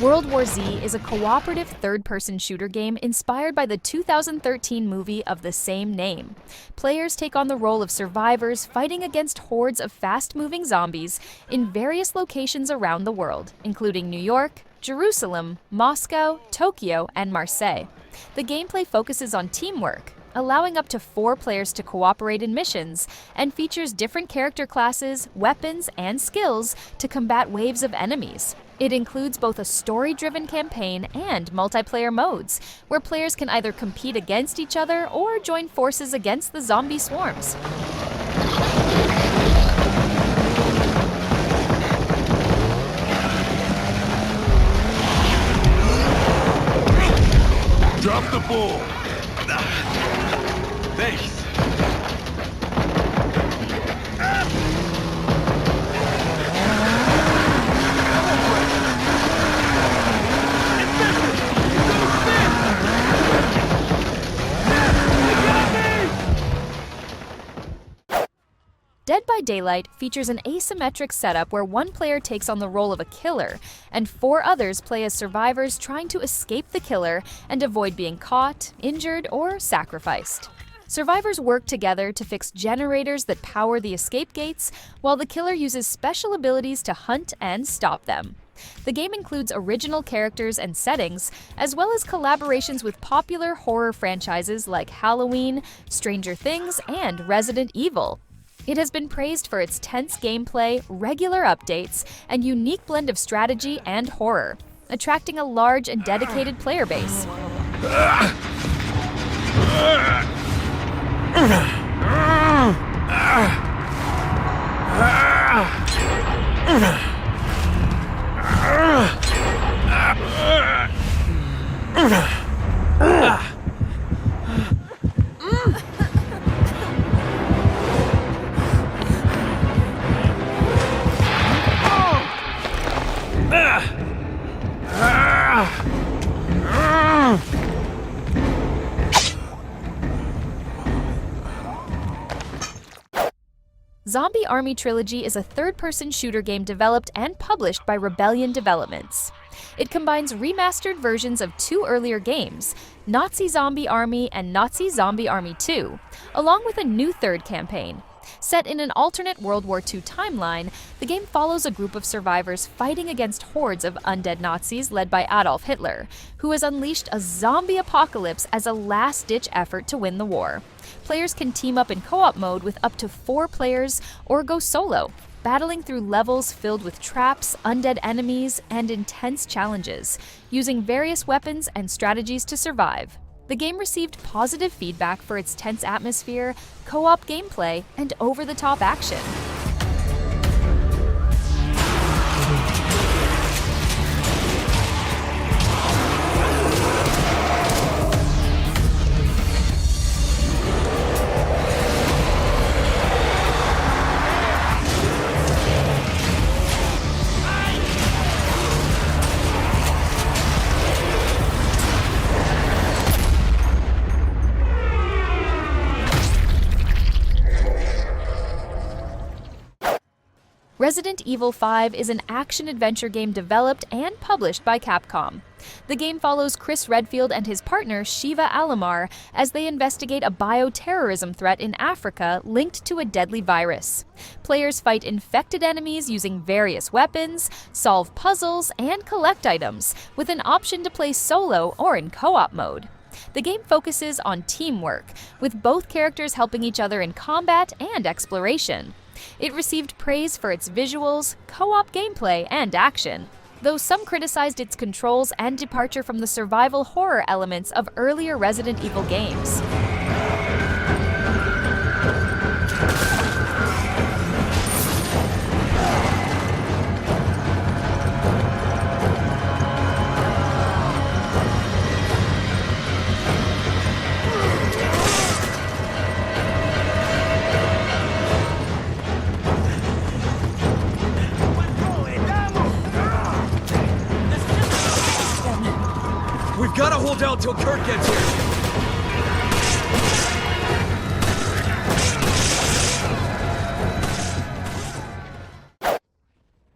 World War Z is a cooperative third-person shooter game inspired by the 2013 movie of the same name. Players take on the role of survivors fighting against hordes of fast-moving zombies in various locations around the world, including New York, Jerusalem, Moscow, Tokyo, and Marseille. The gameplay focuses on teamwork, allowing up to 4 players to cooperate in missions, and features different character classes, weapons, and skills to combat waves of enemies. It includes both a story-driven campaign and multiplayer modes, where players can either compete against each other or join forces against the zombie swarms. Drop the ball! Thanks! Dead by Daylight features an asymmetric setup where one player takes on the role of a killer, and 4 others play as survivors trying to escape the killer and avoid being caught, injured, or sacrificed. Survivors work together to fix generators that power the escape gates, while the killer uses special abilities to hunt and stop them. The game includes original characters and settings, as well as collaborations with popular horror franchises like Halloween, Stranger Things, and Resident Evil. It has been praised for its tense gameplay, regular updates, and unique blend of strategy and horror, attracting a large and dedicated player base. Zombie Army Trilogy is a third-person shooter game developed and published by Rebellion Developments. It combines remastered versions of 2 earlier games, Nazi Zombie Army and Nazi Zombie Army 2, along with a new third campaign. Set in an alternate World War II timeline, the game follows a group of survivors fighting against hordes of undead Nazis led by Adolf Hitler, who has unleashed a zombie apocalypse as a last-ditch effort to win the war. Players can team up in co-op mode with up to 4 players or go solo, battling through levels filled with traps, undead enemies, and intense challenges, using various weapons and strategies to survive. The game received positive feedback for its tense atmosphere, co-op gameplay, and over-the-top action. Resident Evil 5 is an action-adventure game developed and published by Capcom. The game follows Chris Redfield and his partner Shiva Alomar as they investigate a bioterrorism threat in Africa linked to a deadly virus. Players fight infected enemies using various weapons, solve puzzles, and collect items, with an option to play solo or in co-op mode. The game focuses on teamwork, with both characters helping each other in combat and exploration. It received praise for its visuals, co-op gameplay, and action, though some criticized its controls and departure from the survival horror elements of earlier Resident Evil games. We've got to hold out till Kurt gets here.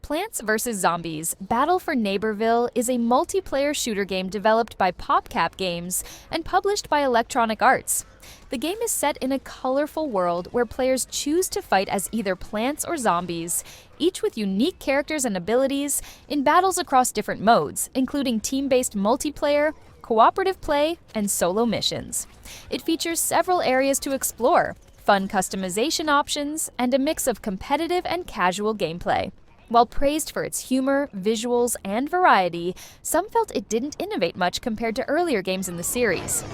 Plants vs. Zombies Battle for Neighborville is a multiplayer shooter game developed by PopCap Games and published by Electronic Arts. The game is set in a colorful world where players choose to fight as either plants or zombies, each with unique characters and abilities, in battles across different modes, including team-based multiplayer, cooperative play, and solo missions. It features several areas to explore, fun customization options, and a mix of competitive and casual gameplay. While praised for its humor, visuals, and variety, some felt it didn't innovate much compared to earlier games in the series.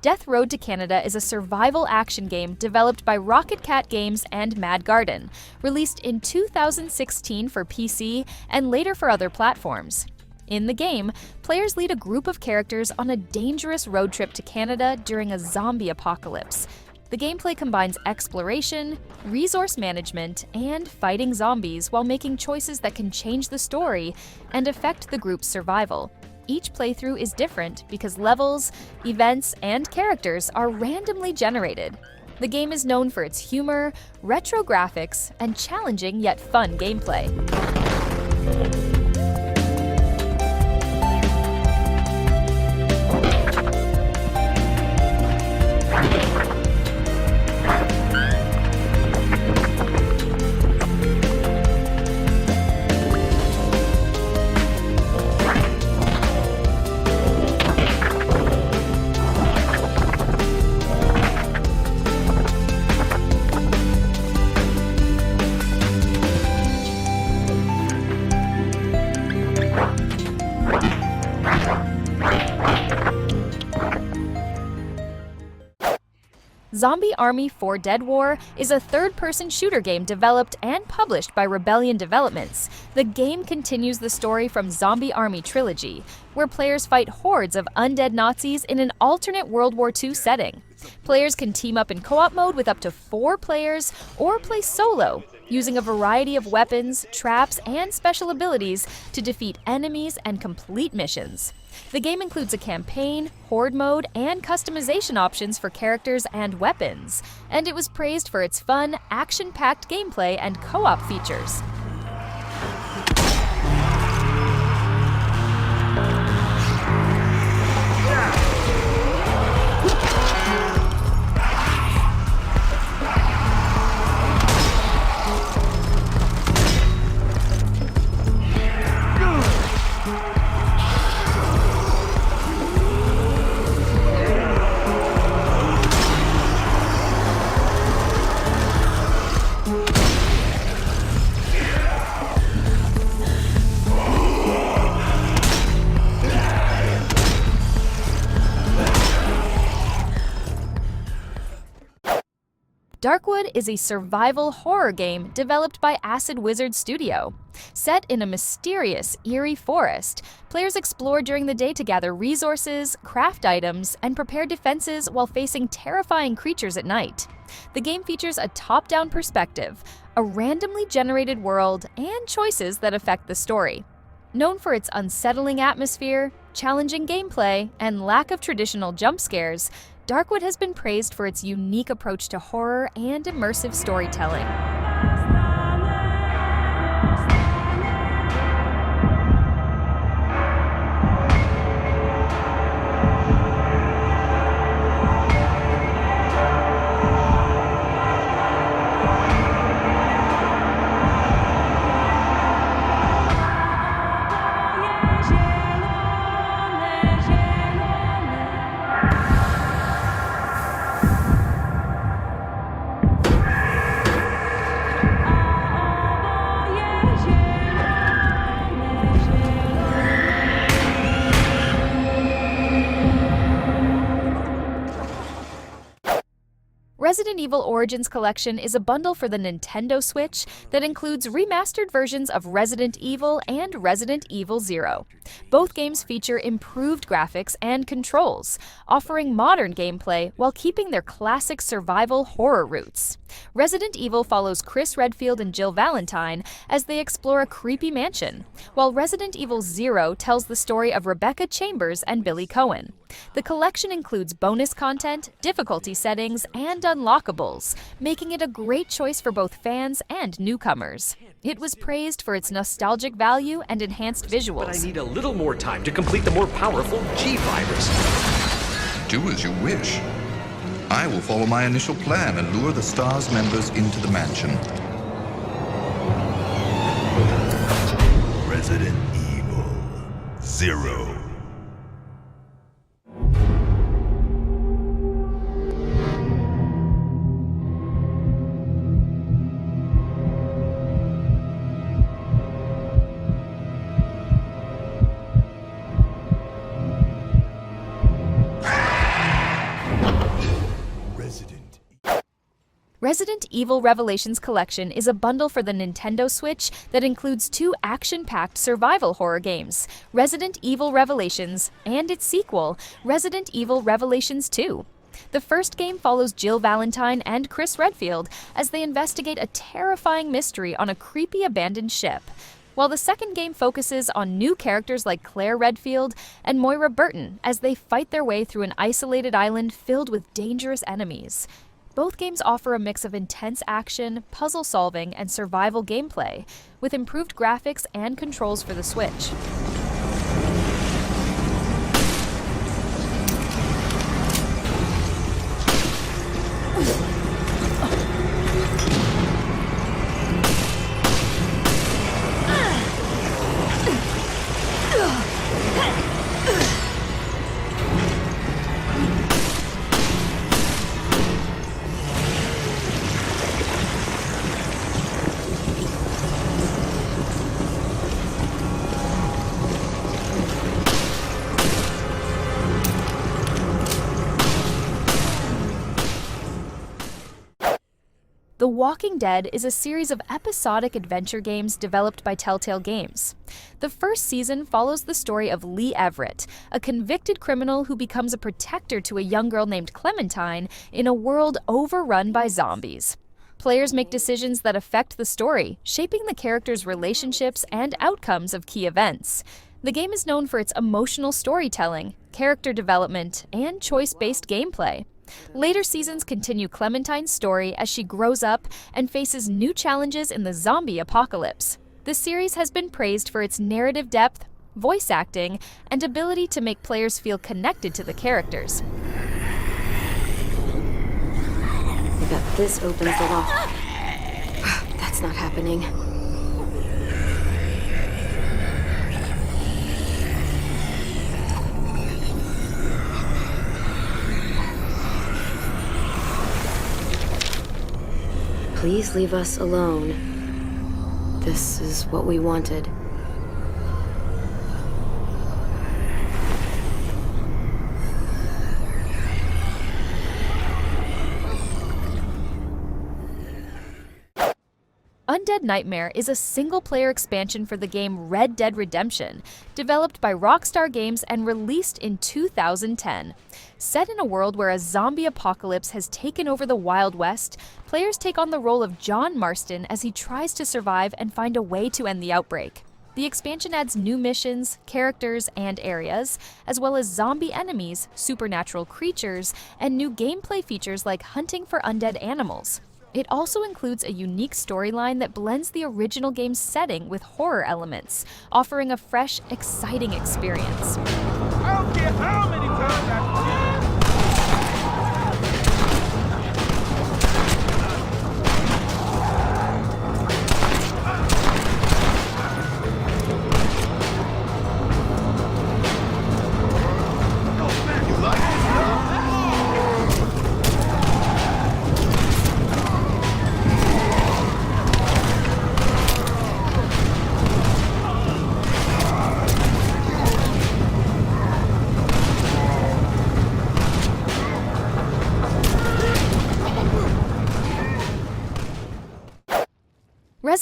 Death Road to Canada is a survival action game developed by Rocket Cat Games and Mad Garden, released in 2016 for PC and later for other platforms. In the game, players lead a group of characters on a dangerous road trip to Canada during a zombie apocalypse. The gameplay combines exploration, resource management, and fighting zombies while making choices that can change the story and affect the group's survival. Each playthrough is different because levels, events, and characters are randomly generated. The game is known for its humor, retro graphics, and challenging yet fun gameplay. Zombie Army 4 Dead War is a third-person shooter game developed and published by Rebellion Developments. The game continues the story from Zombie Army Trilogy, where players fight hordes of undead Nazis in an alternate World War II setting. Players can team up in co-op mode with up to 4 players or play solo, using a variety of weapons, traps, and special abilities to defeat enemies and complete missions. The game includes a campaign, horde mode, and customization options for characters and weapons, and it was praised for its fun, action-packed gameplay and co-op features. Darkwood is a survival horror game developed by Acid Wizard Studio. Set in a mysterious, eerie forest, players explore during the day to gather resources, craft items, and prepare defenses while facing terrifying creatures at night. The game features a top-down perspective, a randomly generated world, and choices that affect the story. Known for its unsettling atmosphere, challenging gameplay, and lack of traditional jump scares, Darkwood has been praised for its unique approach to horror and immersive storytelling. Resident Evil Origins Collection is a bundle for the Nintendo Switch that includes remastered versions of Resident Evil and Resident Evil Zero. Both games feature improved graphics and controls, offering modern gameplay while keeping their classic survival horror roots. Resident Evil follows Chris Redfield and Jill Valentine as they explore a creepy mansion, while Resident Evil Zero tells the story of Rebecca Chambers and Billy Cohen. The collection includes bonus content, difficulty settings, and unlockables, making it a great choice for both fans and newcomers. It was praised for its nostalgic value and enhanced visuals. But I need a little more time to complete the more powerful G-Virus. Do as you wish. I will follow my initial plan and lure the STARS members into the mansion. Resident Evil Zero. Resident Evil Revelations Collection is a bundle for the Nintendo Switch that includes 2 action-packed survival horror games, Resident Evil Revelations and its sequel, Resident Evil Revelations 2. The first game follows Jill Valentine and Chris Redfield as they investigate a terrifying mystery on a creepy abandoned ship, while the second game focuses on new characters like Claire Redfield and Moira Burton as they fight their way through an isolated island filled with dangerous enemies. Both games offer a mix of intense action, puzzle solving, and survival gameplay, with improved graphics and controls for the Switch. The Walking Dead is a series of episodic adventure games developed by Telltale Games. The first season follows the story of Lee Everett, a convicted criminal who becomes a protector to a young girl named Clementine in a world overrun by zombies. Players make decisions that affect the story, shaping the characters' relationships and outcomes of key events. The game is known for its emotional storytelling, character development, and choice-based gameplay. Later seasons continue Clementine's story as she grows up and faces new challenges in the zombie apocalypse. The series has been praised for its narrative depth, voice acting, and ability to make players feel connected to the characters. I bet this opens the lock. That's not happening. Please leave us alone. This is what we wanted. Undead Nightmare is a single-player expansion for the game Red Dead Redemption, developed by Rockstar Games and released in 2010. Set in a world where a zombie apocalypse has taken over the Wild West, players take on the role of John Marston as he tries to survive and find a way to end the outbreak. The expansion adds new missions, characters, and areas, as well as zombie enemies, supernatural creatures, and new gameplay features like hunting for undead animals. It also includes a unique storyline that blends the original game's setting with horror elements, offering a fresh, exciting experience. I don't care how many times I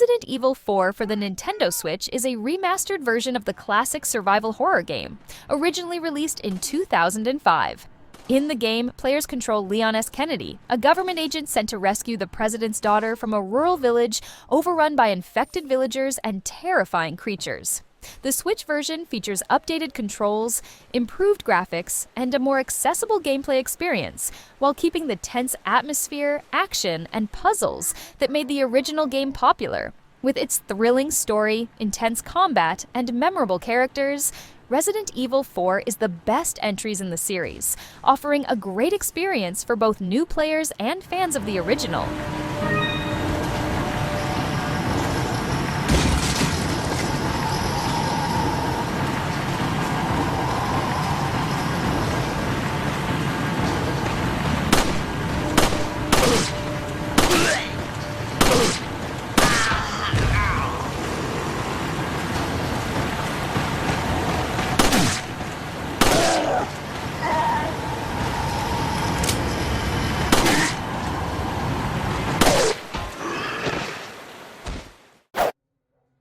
Resident Evil 4 for the Nintendo Switch is a remastered version of the classic survival horror game, originally released in 2005. In the game, players control Leon S. Kennedy, a government agent sent to rescue the president's daughter from a rural village overrun by infected villagers and terrifying creatures. The Switch version features updated controls, improved graphics, and a more accessible gameplay experience, while keeping the tense atmosphere, action, and puzzles that made the original game popular. With its thrilling story, intense combat, and memorable characters, Resident Evil 4 is the best entries in the series, offering a great experience for both new players and fans of the original.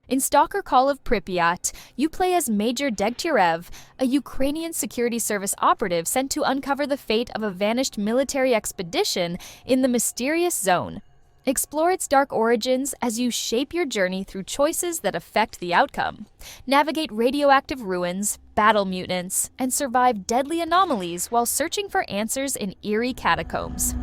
In S.T.A.L.K.E.R Call of Prypiat, you play as Major Degtyarev, a Ukrainian security service operative sent to uncover the fate of a vanished military expedition in the mysterious zone. Explore its dark origins as you shape your journey through choices that affect the outcome. Navigate radioactive ruins, battle mutants, and survive deadly anomalies while searching for answers in eerie catacombs.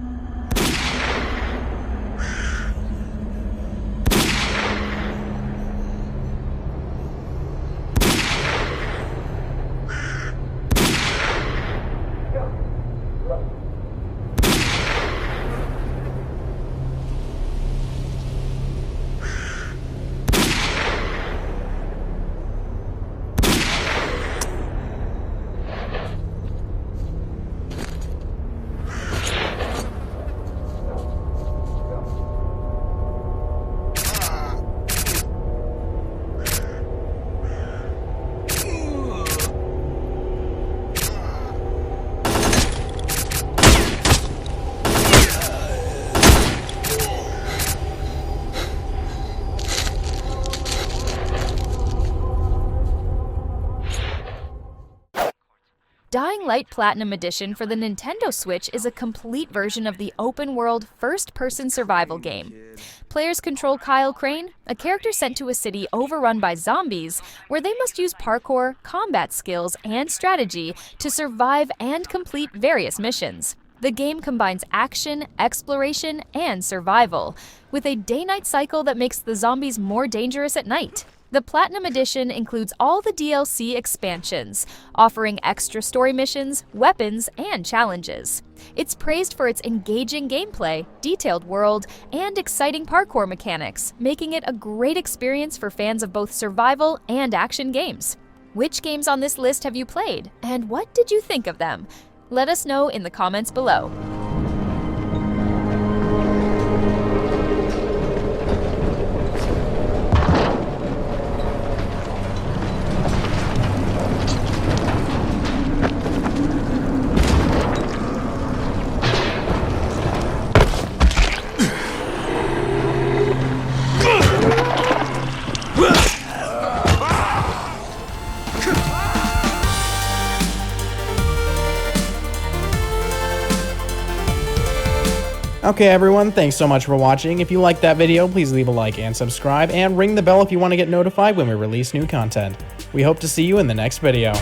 Dying Light Platinum Edition for the Nintendo Switch is a complete version of the open-world, first-person survival game. Players control Kyle Crane, a character sent to a city overrun by zombies, where they must use parkour, combat skills, and strategy to survive and complete various missions. The game combines action, exploration, and survival, with a day-night cycle that makes the zombies more dangerous at night. The Platinum Edition includes all the DLC expansions, offering extra story missions, weapons, and challenges. It's praised for its engaging gameplay, detailed world, and exciting parkour mechanics, making it a great experience for fans of both survival and action games. Which games on this list have you played, and what did you think of them? Let us know in the comments below. Okay everyone, thanks so much for watching. If you liked that video, please leave a like and subscribe, and ring the bell if you want to get notified when we release new content. We hope to see you in the next video.